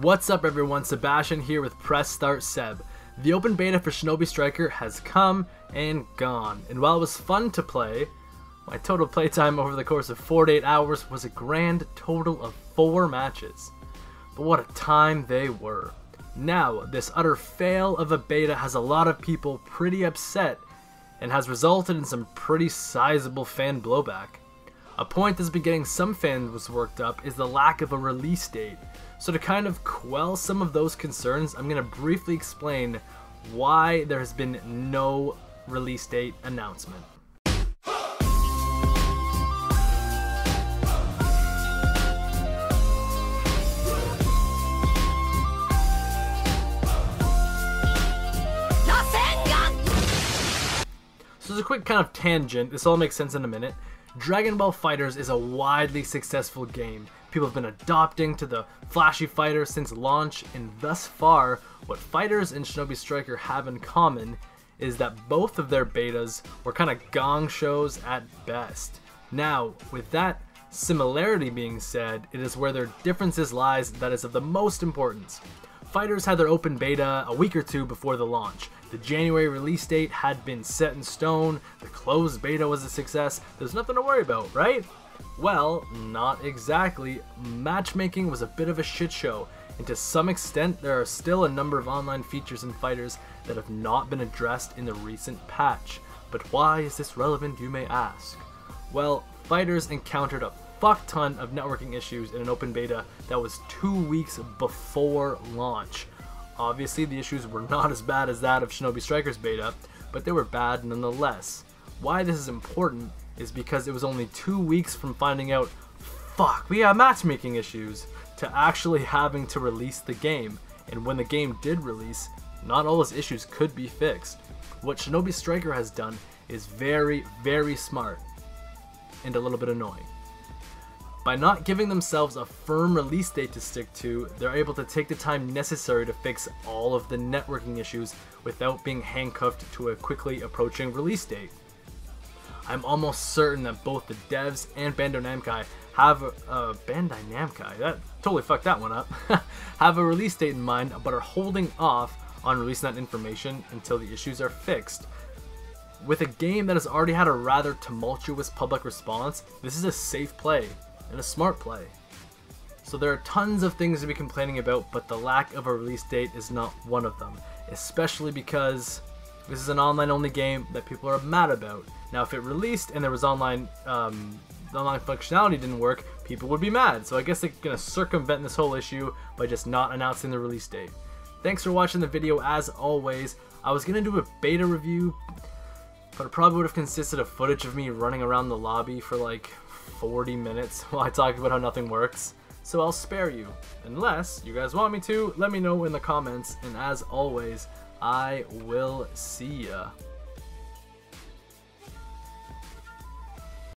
What's up everyone, Sebastian here with Press Start Seb. The open beta for Shinobi Striker has come and gone, and while it was fun to play, my total playtime over the course of 48 hours was a grand total of 4 matches. But what a time they were. Now, this utter fail of a beta has a lot of people pretty upset and has resulted in some pretty sizable fan blowback. A point that's been getting some fans worked up is the lack of a release date. So to kind of quell some of those concerns, I'm going to briefly explain why there has been no release date announcement. So as a quick kind of tangent, this all makes sense in a minute. Dragon Ball FighterZ is a widely successful game. People have been adopting to the flashy fighter since launch, and thus far, what FighterZ and Shinobi Striker have in common is that both of their betas were kind of gong shows at best. Now, with that similarity being said, it is where their differences lies that is of the most importance. FighterZ had their open beta a week or two before the launch. The January release date had been set in stone, the closed beta was a success, there's nothing to worry about, right? Well, not exactly. Matchmaking was a bit of a shit show, and to some extent there are still a number of online features in FighterZ that have not been addressed in the recent patch. But why is this relevant, you may ask? Well, FighterZ encountered a fuck ton of networking issues in an open beta that was 2 weeks before launch. Obviously, the issues were not as bad as that of Shinobi Striker's beta, but they were bad nonetheless. Why this is important is because it was only 2 weeks from finding out, fuck, we have matchmaking issues, to actually having to release the game. And when the game did release, not all those issues could be fixed. What Shinobi Striker has done is very, very smart and a little bit annoying. By not giving themselves a firm release date to stick to, they're able to take the time necessary to fix all of the networking issues without being handcuffed to a quickly approaching release date. I'm almost certain that both the devs and Bandai Namco have that totally fucked that one up, have a release date in mind, but are holding off on releasing that information until the issues are fixed. With a game that has already had a rather tumultuous public response, this is a safe play and a smart play. So there are tons of things to be complaining about, but the lack of a release date is not one of them, especially because this is an online only game that people are mad about. Now if it released and there was online functionality didn't work, people would be mad. So I guess they're gonna circumvent this whole issue by just not announcing the release date. Thanks for watching the video as always. I was gonna do a beta review, but it probably would have consisted of footage of me running around the lobby for like 40 minutes while I talk about how nothing works. So I'll spare you. Unless you guys want me to, let me know in the comments, and as always, I will see ya.